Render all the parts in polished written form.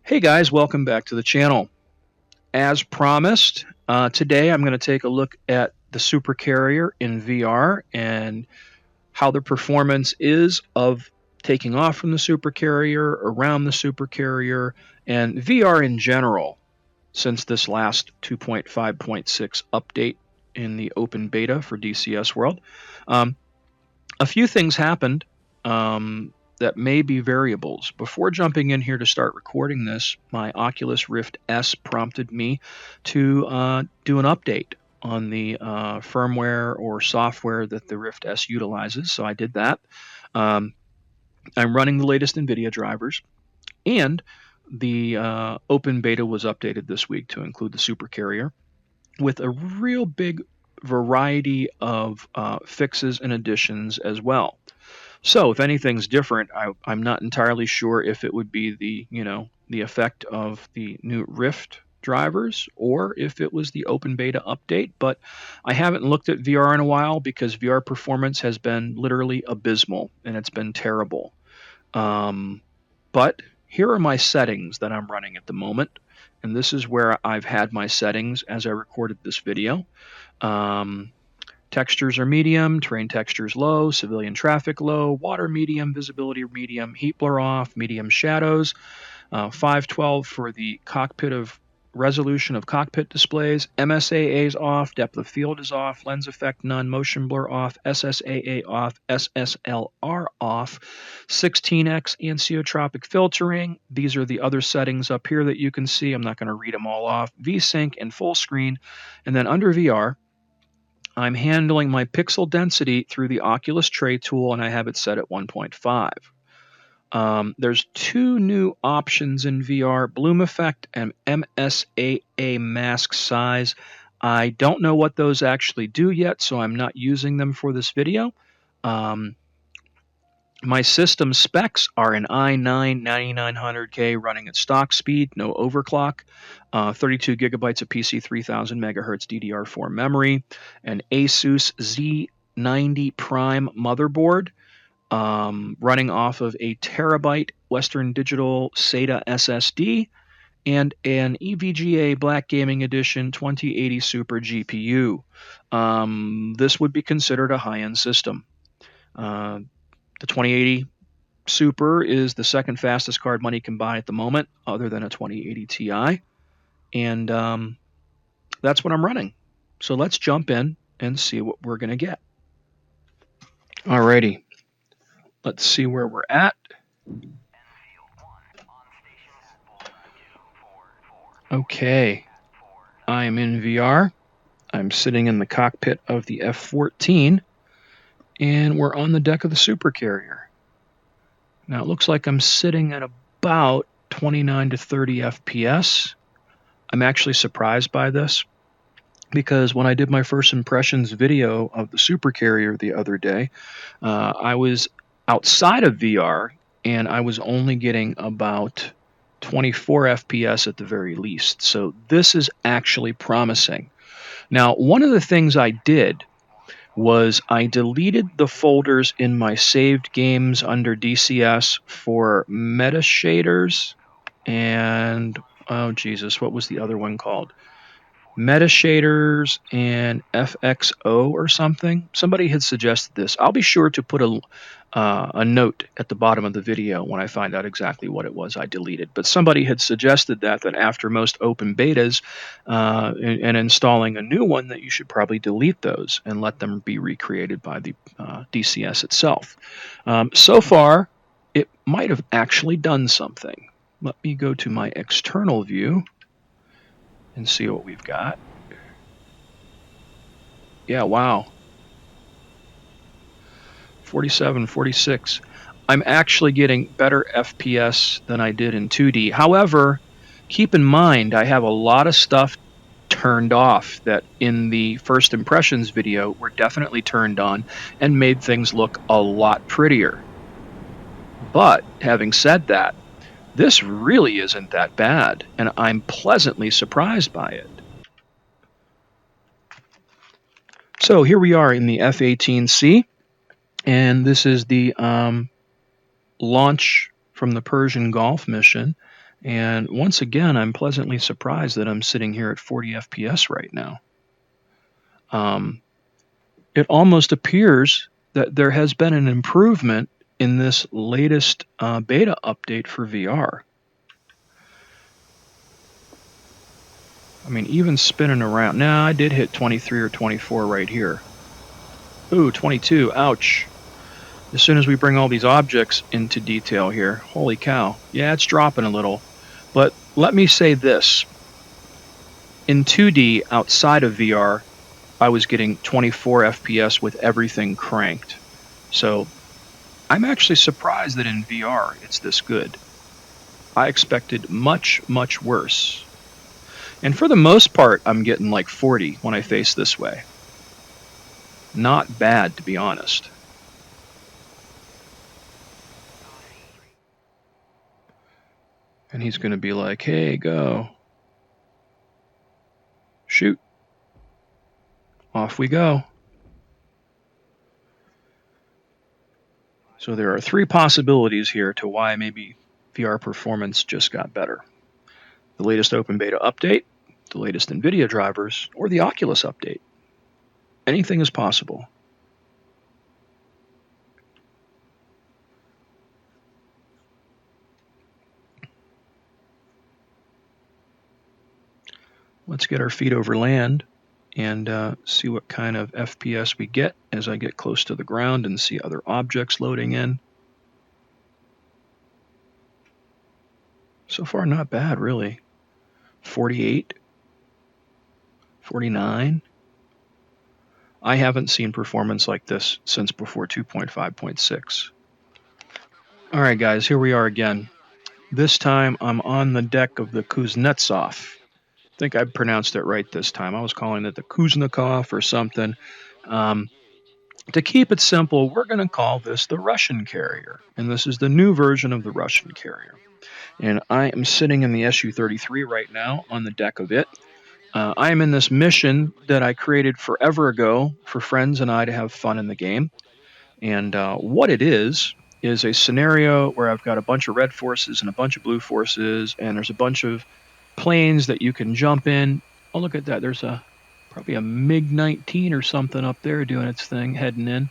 Hey guys, welcome back to the channel. As promised, today I'm going to take a look at the Supercarrier in VR and how the performance is of taking off from the Supercarrier, around the Supercarrier, and VR in general since this last 2.5.6 update in the open beta for DCS World. A few things happened that may be variables. Before jumping in here to start recording this, my Oculus Rift S prompted me to do an update on the firmware or software that the Rift S utilizes. So I did that. I'm running the latest NVIDIA drivers, and the open beta was updated this week to include the Supercarrier with a real big variety of fixes and additions as well. So if anything's different, I'm not entirely sure if it would be the effect of the new Rift drivers or if it was the open beta update, but I haven't looked at VR in a while because VR performance has been literally abysmal and it's been terrible. But here are my settings that I'm running at the moment, and this is where I've had my settings as I recorded this video. Textures are medium, terrain textures low, civilian traffic low, water medium, visibility medium, heat blur off, medium shadows, 512 for the cockpit of resolution of cockpit displays, MSAA is off, depth of field is off, lens effect none, motion blur off, SSAA off, SSLR off, 16x anesiotropic filtering. These are the other settings up here that you can see. I'm not going to read them all off. VSync and full screen. And then under VR, I'm handling my pixel density through the Oculus Tray tool, and I have it set at 1.5. There's two new options in VR, bloom effect and MSAA mask size. I don't know what those actually do yet, so I'm not using them for this video. My system specs are an i9 9900K running at stock speed, no overclock, 32 gigabytes of PC 3000 megahertz DDR4 memory, an Asus Z90 Prime motherboard, running off of a terabyte Western Digital SATA SSD, and an EVGA Black Gaming Edition 2080 Super GPU. This would be considered a high-end system. The 2080 Super is the second fastest card money can buy at the moment, other than a 2080 Ti. And that's what I'm running. So let's jump in and see what we're going to get. Alrighty. Let's see where we're at. Okay. I am in VR. I'm sitting in the cockpit of the F-14. And we're on the deck of the Supercarrier. Now it looks like I'm sitting at about 29 to 30 FPS. I'm actually surprised by this because when I did my first impressions video of the Supercarrier the other day, I was outside of VR and I was only getting about 24 FPS at the very least. So this is actually promising. Now, one of the things I did was I deleted the folders in my saved games under DCS for meta shaders and, oh Jesus, what was the other one called? Meta shaders and FXO or something. Somebody had suggested this. I'll be sure to put a note at the bottom of the video when I find out exactly what it was I deleted. But somebody had suggested that after most open betas and installing a new one, that you should probably delete those and let them be recreated by the DCS itself. So far, it might have actually done something. Let me go to my external view and see what we've got. Yeah, wow. 47, 46. I'm actually getting better FPS than I did in 2D. However, keep in mind, I have a lot of stuff turned off that in the first impressions video were definitely turned on and made things look a lot prettier. But having said that, this really isn't that bad, and I'm pleasantly surprised by it. So here we are in the F-18C, and this is the launch from the Persian Gulf mission, And once again, I'm pleasantly surprised that I'm sitting here at 40 FPS right now. It almost appears that there has been an improvement in this latest beta update for VR. I mean, even spinning around. Now, I did hit 23 or 24 right here. Ooh, 22. Ouch. As soon as we bring all these objects into detail here, holy cow. Yeah, it's dropping a little. But let me say this. In 2D, outside of VR, I was getting 24 FPS with everything cranked. So I'm actually surprised that in VR it's this good. I expected much, much worse. And for the most part, I'm getting like 40 when I face this way. Not bad, to be honest. And he's going to be like, hey, go. Shoot. Off we go. So there are 3 possibilities here to why maybe VR performance just got better. The latest open beta update, the latest NVIDIA drivers, or the Oculus update. Anything is possible. Let's get our feet over land and see what kind of FPS we get as I get close to the ground and see other objects loading in. So far, not bad, really. 48, 49. I haven't seen performance like this since before 2.5.6. All right, guys, here we are again. This time, I'm on the deck of the Kuznetsov. I think I pronounced it right this time. I was calling it the Kuznikov or something. To keep it simple, we're going to call this the Russian carrier. And this is the new version of the Russian carrier. And I am sitting in the Su-33 right now on the deck of it. I am in this mission that I created forever ago for friends and I to have fun in the game. And what it is a scenario where I've got a bunch of red forces and a bunch of blue forces, and there's a bunch of planes that you can jump in. Oh, look at that. There's probably a MiG-19 or something up there doing its thing, heading in.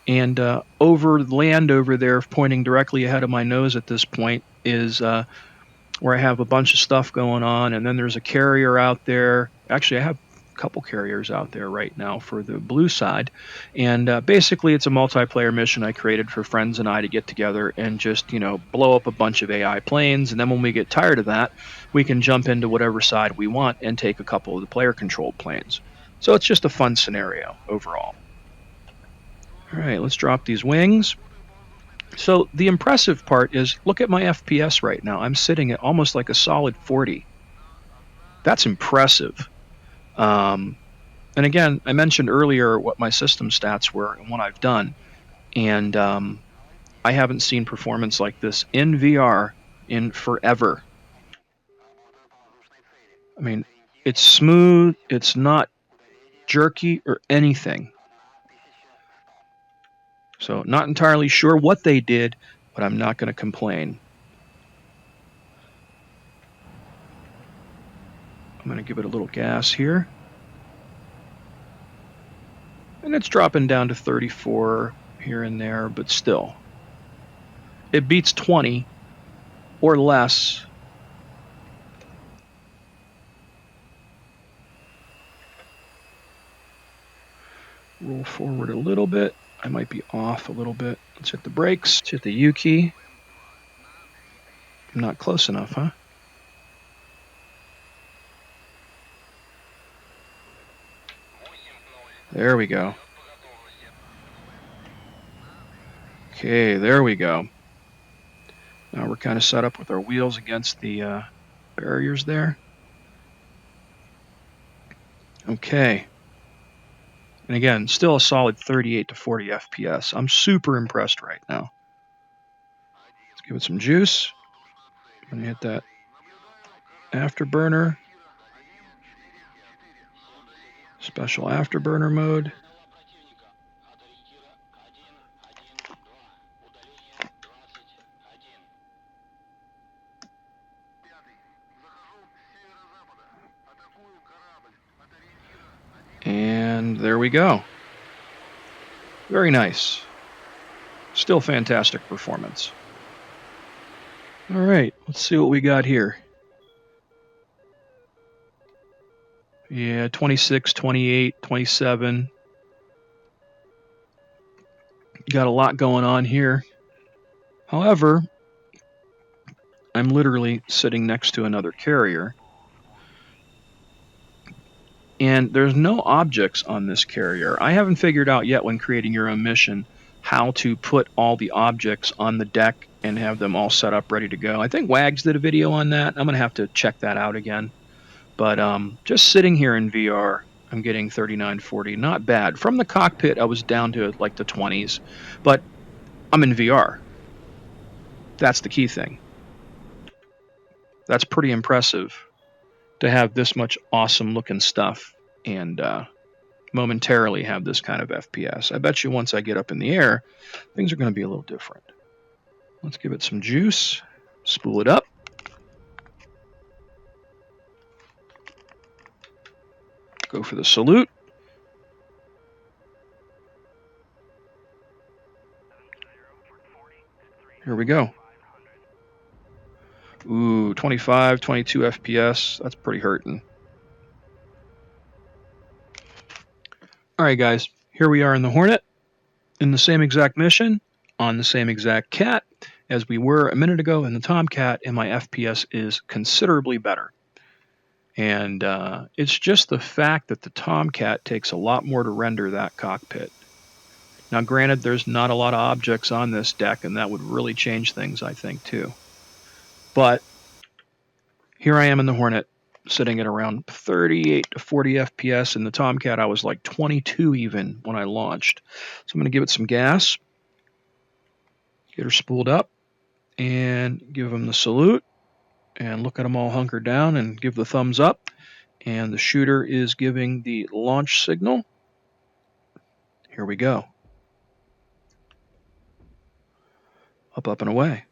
And over land over there, pointing directly ahead of my nose at this point, is where I have a bunch of stuff going on. And then there's a carrier out there. Actually, I have a couple carriers out there right now for the blue side. And basically, it's a multiplayer mission I created for friends and I to get together and just, blow up a bunch of AI planes. And then when we get tired of that, we can jump into whatever side we want and take a couple of the player-controlled planes. So it's just a fun scenario overall. All right, let's drop these wings. So the impressive part is, look at my FPS right now. I'm sitting at almost like a solid 40. That's impressive. And again, I mentioned earlier what my system stats were and what I've done. And I haven't seen performance like this in VR in forever. I mean, it's smooth. It's not jerky or anything. So not entirely sure what they did, but I'm not going to complain. I'm going to give it a little gas here. And it's dropping down to 34 here and there, but still. It beats 20 or less. Roll forward a little bit. I might be off a little bit. Let's hit the brakes. Let's hit the U key. I'm not close enough, huh? There we go. Okay, there we go. Now we're kind of set up with our wheels against the barriers there. Okay. And again, still a solid 38 to 40 FPS. I'm super impressed right now. Let's give it some juice. I'm going to hit that afterburner. Special afterburner mode. there we go. Very nice. Still fantastic performance. All right, let's see what we got here. Yeah, 26, 28, 27. Got a lot going on here. However, I'm literally sitting next to another carrier. And there's no objects on this carrier. I haven't figured out yet when creating your own mission how to put all the objects on the deck and have them all set up ready to go. I think Wags did a video on that. I'm going to have to check that out again. But just sitting here in VR, I'm getting 3940. Not bad. From the cockpit, I was down to like the 20s. But I'm in VR. That's the key thing. That's pretty impressive to have this much awesome looking stuff and momentarily have this kind of FPS. I bet you once I get up in the air, things are going to be a little different. Let's give it some juice, spool it up. Go for the salute. Here we go. Ooh, 25, 22 FPS. That's pretty hurting. All right, guys. Here we are in the Hornet, in the same exact mission, on the same exact cat as we were a minute ago in the Tomcat, and my FPS is considerably better. And it's just the fact that the Tomcat takes a lot more to render that cockpit. Now, granted, there's not a lot of objects on this deck, and that would really change things, I think, too. But here I am in the Hornet, sitting at around 38 to 40 FPS. In the Tomcat, I was like 22 even when I launched. So I'm going to give it some gas, get her spooled up, and give them the salute, and look at them all hunkered down and give the thumbs up. And the shooter is giving the launch signal. Here we go. Up, up, and away.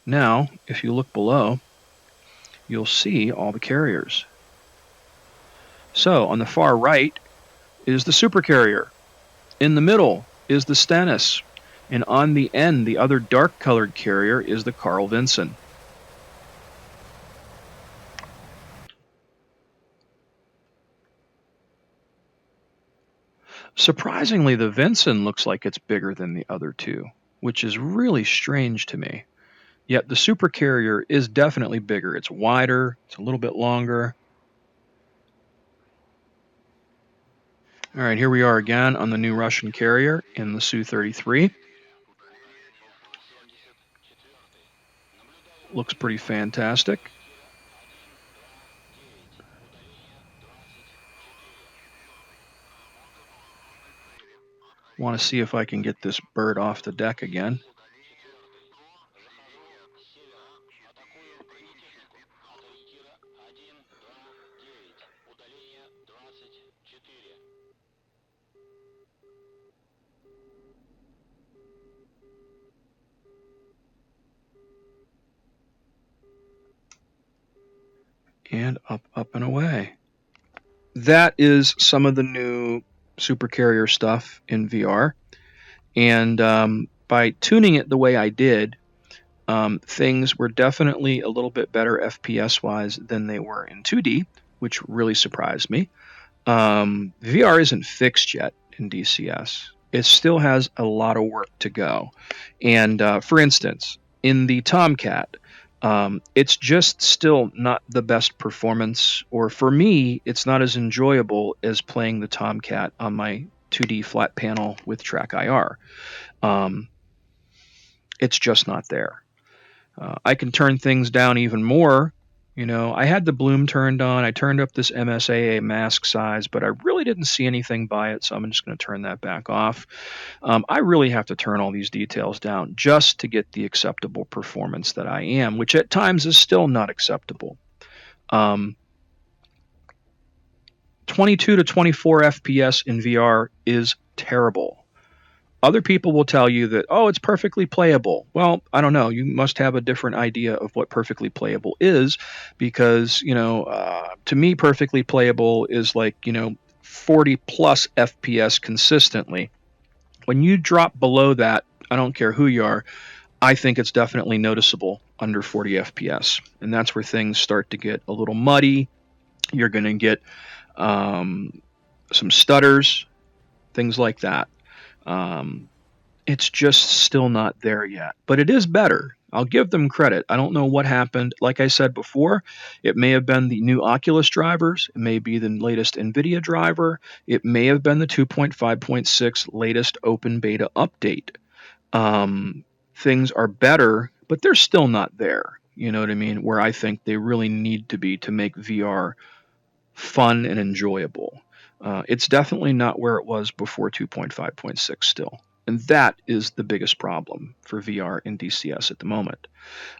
Now, if you look below, you'll see all the carriers. So, on the far right is the Supercarrier. In the middle is the Stennis. And on the end, the other dark-colored carrier is the Carl Vinson. Surprisingly, the Vinson looks like it's bigger than the other two, which is really strange to me. Yet the Supercarrier is definitely bigger. It's wider, it's a little bit longer. All right, here we are again on the new Russian carrier in the Su-33. Looks pretty fantastic. Want to see if I can get this bird off the deck again. And up, up, and away. That is some of the new Supercarrier stuff in VR. And by tuning it the way I did, things were definitely a little bit better FPS-wise than they were in 2D, which really surprised me. VR isn't fixed yet in DCS. It still has a lot of work to go. And for instance, in the Tomcat, it's just still not the best performance, or for me, it's not as enjoyable as playing the Tomcat on my 2D flat panel with Track IR. It's just not there. I can turn things down even more. You know, I had the bloom turned on. I turned up this MSAA mask size, but I really didn't see anything by it, so I'm just going to turn that back off. I really have to turn all these details down just to get the acceptable performance that I am, which at times is still not acceptable. 22 to 24 FPS in VR is terrible. Other people will tell you that, oh, it's perfectly playable. Well, I don't know. You must have a different idea of what perfectly playable is, because, you know, to me, perfectly playable is like, you know, 40 plus FPS consistently. When you drop below that, I don't care who you are, I think it's definitely noticeable under 40 FPS. And that's where things start to get a little muddy. You're going to get some stutters, things like that. It's just still not there yet, but it is better. I'll give them credit. I don't know what happened. Like I said before, it may have been the new Oculus drivers. It may be the latest NVIDIA driver. It may have been the 2.5.6 latest open beta update. Things are better, but they're still not there. You know what I mean? Where I think they really need to be to make VR fun and enjoyable. It's definitely not where it was before 2.5.6 still. And that is the biggest problem for VR in DCS at the moment.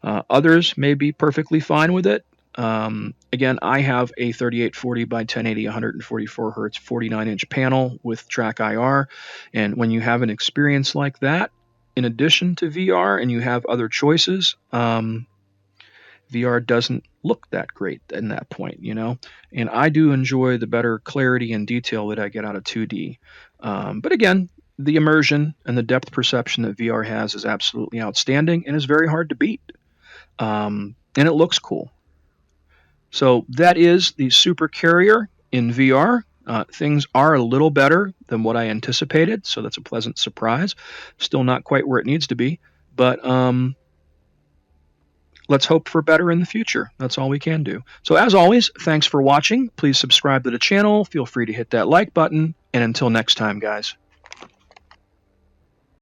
Others may be perfectly fine with it. Again, I have a 3840 by 1080 144 hertz 49-inch panel with track IR. And when you have an experience like that, in addition to VR, and you have other choices, VR doesn't look that great in that point, you know? And I do enjoy the better clarity and detail that I get out of 2D. But again, the immersion and the depth perception that VR has is absolutely outstanding and is very hard to beat. And it looks cool. So that is the Supercarrier in VR. Things are a little better than what I anticipated, so that's a pleasant surprise. Still not quite where it needs to be, but let's hope for better in the future. That's all we can do. So as always, thanks for watching. Please subscribe to the channel. Feel free to hit that like button. And until next time, guys.